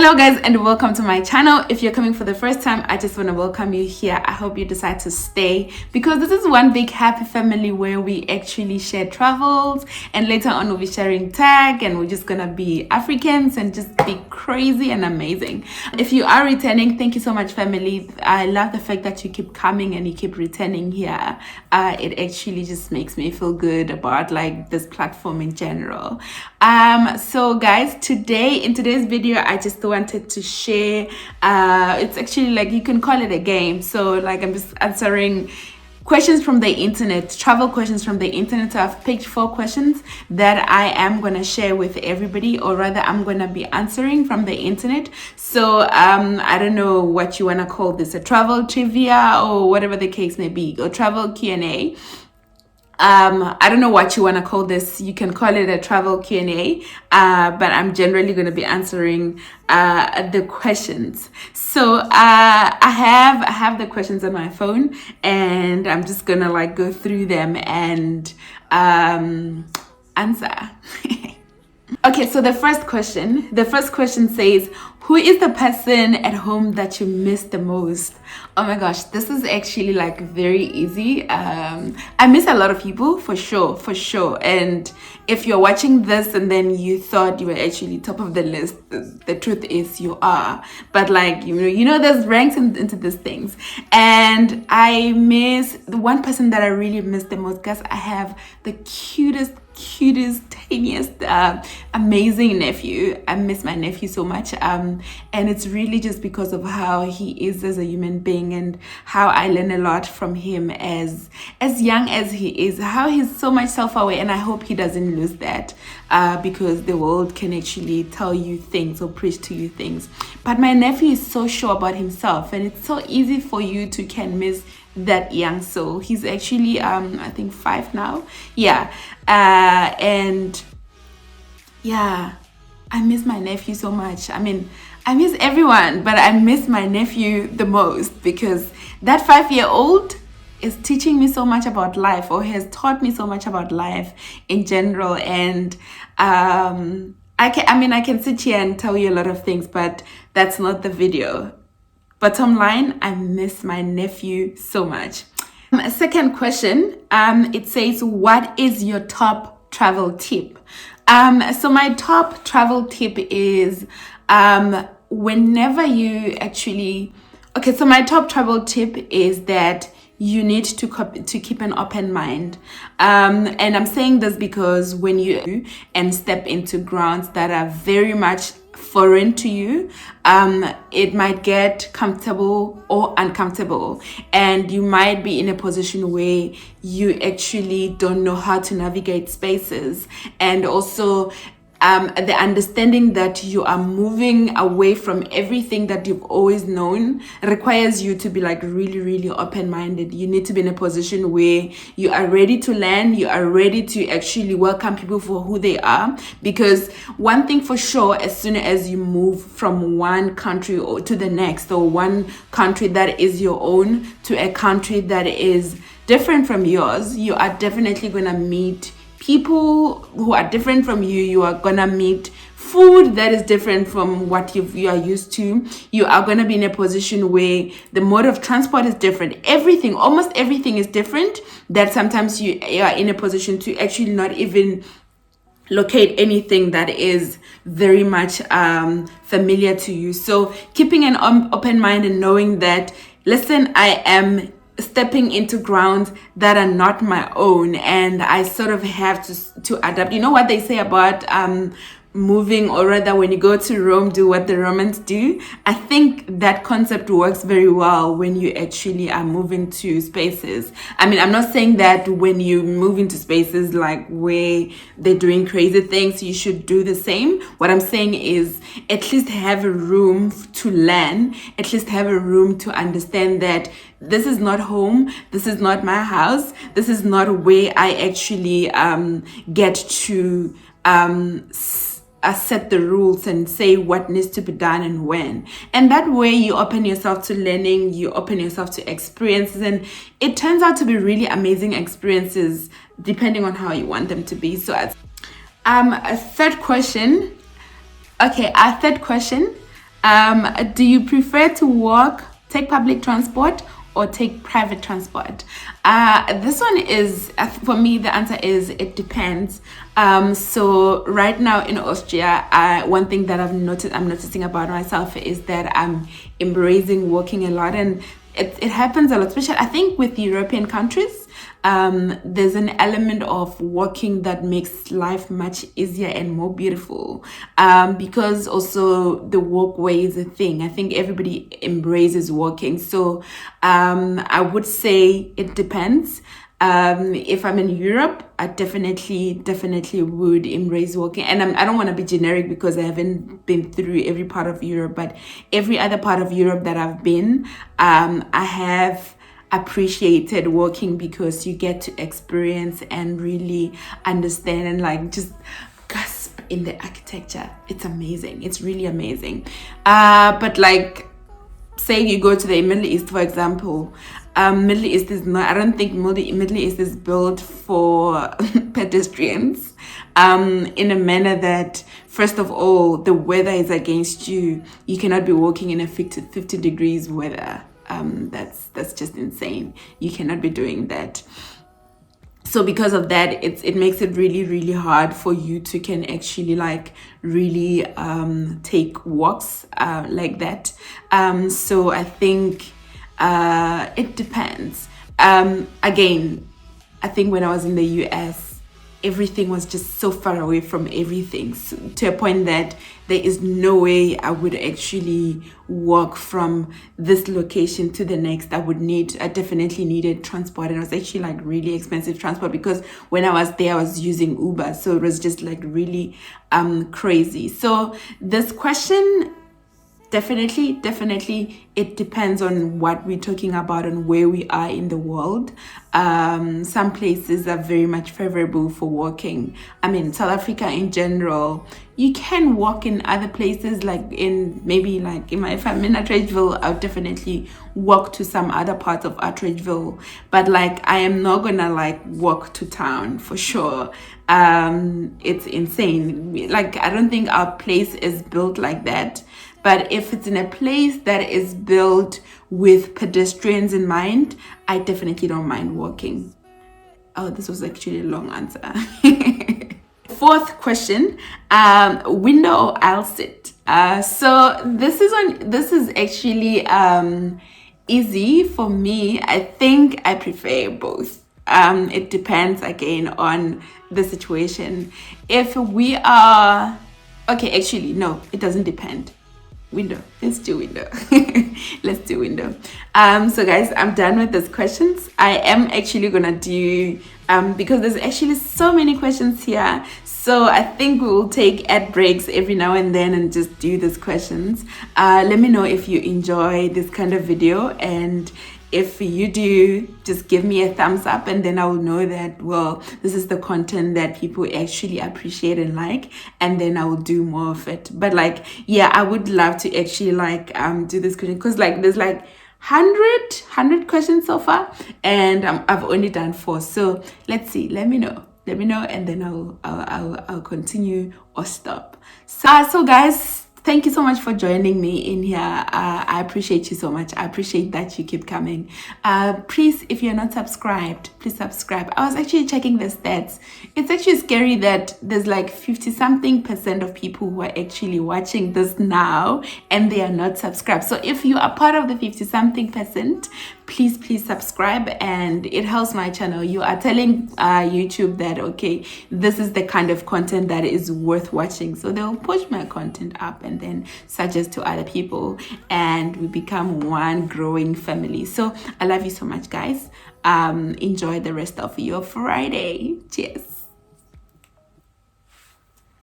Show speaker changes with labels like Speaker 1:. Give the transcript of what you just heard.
Speaker 1: Hello guys and welcome to my channel. If you're coming for the first time, I just want to welcome you here. I hope you decide to stay because this is one big happy family where we actually share travels, and later on we'll be sharing tag, and we're just gonna be Africans and just be crazy and amazing. If you are returning, thank you so much family. I love the fact that you keep coming and you keep returning here. It actually just makes me feel good about like this platform in general. So guys, in today's video I just wanted to share, it's actually like you can call it a game. So like I'm just answering questions from the internet, travel questions from the internet. So I've picked 4 questions that I am gonna share with everybody, or rather I'm gonna be answering from the internet. So I don't know what you wanna call this, a travel trivia or whatever the case may be, or travel Q&A. I don't know what you want to call this. You can call it a travel Q&A, but I'm generally going to be answering the questions. So I have the questions on my phone, and I'm just gonna like go through them and answer. Okay, so the first question says, who is the person at home that you miss the most? Oh my gosh, this is actually like very easy. I miss a lot of people for sure. And if you're watching this and then you thought you were actually top of the list, the truth is you are. But like, you know there's ranks into these things. And I miss the one person that I really miss the most, because I have the cutest, tiniest, amazing nephew. I miss my nephew so much, and it's really just because of how he is as a human being and how I learn a lot from him as young as he is, how he's so much self-aware. And I hope he doesn't lose that, because the world can actually tell you things or preach to you things, but my nephew is so sure about himself, and it's so easy for you to can miss that young soul. He's actually I think 5 now. And yeah, I miss my nephew so much. I mean, I miss everyone, but I miss my nephew the most, because that 5-year-old is teaching me so much about life, or has taught me so much about life in general. And I can sit here and tell you a lot of things, but that's not the video. Bottom line, I miss my nephew so much. Second question, it says, what is your top travel tip? So my top travel tip is, whenever you actually, okay, so my top travel tip is that you need to keep an open mind. And I'm saying this because when you step into grounds that are very much foreign to you, it might get comfortable or uncomfortable, and you might be in a position where you actually don't know how to navigate spaces. And also the understanding that you are moving away from everything that you've always known requires you to be like really open-minded. You need to be in a position where you are ready to learn, you are ready to actually welcome people for who they are. Because one thing for sure, as soon as you move from one country or to the next, or one country that is your own to a country that is different from yours, you are definitely gonna meet people who are different from you. You are gonna meet food that is different from what you are used to. You are gonna be in a position where the mode of transport is different. Almost everything is different, that sometimes you are in a position to actually not even locate anything that is very much familiar to you. So keeping an open mind and knowing that, listen, I am stepping into grounds that are not my own, and I sort of have to adapt. You know what they say about moving, or rather when you go to Rome, do what the Romans do. I think that concept works very well when you actually are moving to spaces. I mean, I'm not saying that when you move into spaces like where they're doing crazy things, you should do the same. What I'm saying is, at least have a room to learn, at least have a room to understand that this is not home, this is not my house, this is not where I actually get to set the rules and say what needs to be done and when. And that way you open yourself to learning, you open yourself to experiences, and it turns out to be really amazing experiences depending on how you want them to be. So a third question Do you prefer to walk, take public transport, or take private transport? This one is, for me, the answer is it depends. So right now in Austria, one thing that I'm noticing about myself is that I'm embracing walking a lot, and it happens a lot, especially I think with European countries. There's an element of walking that makes life much easier and more beautiful, because also the walkway is a thing. I think everybody embraces walking. So I would say it depends. If I'm in Europe, I definitely would embrace walking. And I don't want to be generic because I haven't been through every part of Europe, but every other part of Europe that I've been, I have appreciated walking because you get to experience and really understand and like just gasp in the architecture. It's amazing. It's really amazing. But like, say you go to the Middle East, for example. Middle East is not, I don't think Middle East is built for pedestrians, in a manner that, first of all, the weather is against you. You cannot be walking in a 50 degrees weather. That's just insane. You cannot be doing that. So because of that, it makes it really hard for you to can actually like really take walks like that. So I think it depends. Again, I think when I was in the US, everything was just so far away from everything, so, to a point that there is no way I would actually walk from this location to the next. I definitely needed transport, and it was actually like really expensive transport because when I was there, I was using Uber, so it was just like really crazy. So this question, definitely it depends on what we're talking about and where we are in the world. Some places are very much favorable for walking. I mean, South Africa in general, you can walk in other places, like in maybe like if I'm in Atteridgeville, I'll definitely walk to some other parts of Atteridgeville, but like I am not gonna like walk to town for sure. It's insane. Like I don't think our place is built like that. But if it's in a place that is built with pedestrians in mind, I definitely don't mind walking. Oh, this was actually a long answer. Fourth question, window or aisle seat? So this is actually easy for me. I think I prefer both. It depends again on the situation. If we are okay, actually no, it doesn't depend. Window. Let's do window. Let's do window. So guys, I'm done with these questions. I am actually gonna do because there's actually so many questions here, so I think we will take ad breaks every now and then and just do these questions. Let me know if you enjoy this kind of video, and if you do, just give me a thumbs up, and then I will know that, well, this is the content that people actually appreciate and like, and then I will do more of it. But like, yeah, I would love to actually like do this question, because like there's like 100 questions so far, and I've only done 4. So let's see. Let me know, and then I'll continue or stop. So guys, thank you so much for joining me in here. I appreciate you so much. I appreciate that you keep coming. Please, if you're not subscribed, please subscribe. I was actually checking the stats. It's actually scary that there's like 50-something% of people who are actually watching this now and they are not subscribed. So if you are part of the 50-something%, please subscribe, and it helps my channel. You are telling YouTube that, okay, this is the kind of content that is worth watching, so they'll push my content up and then suggest to other people, and we become one growing family. So I love you so much, guys. Enjoy the rest of your Friday. Cheers.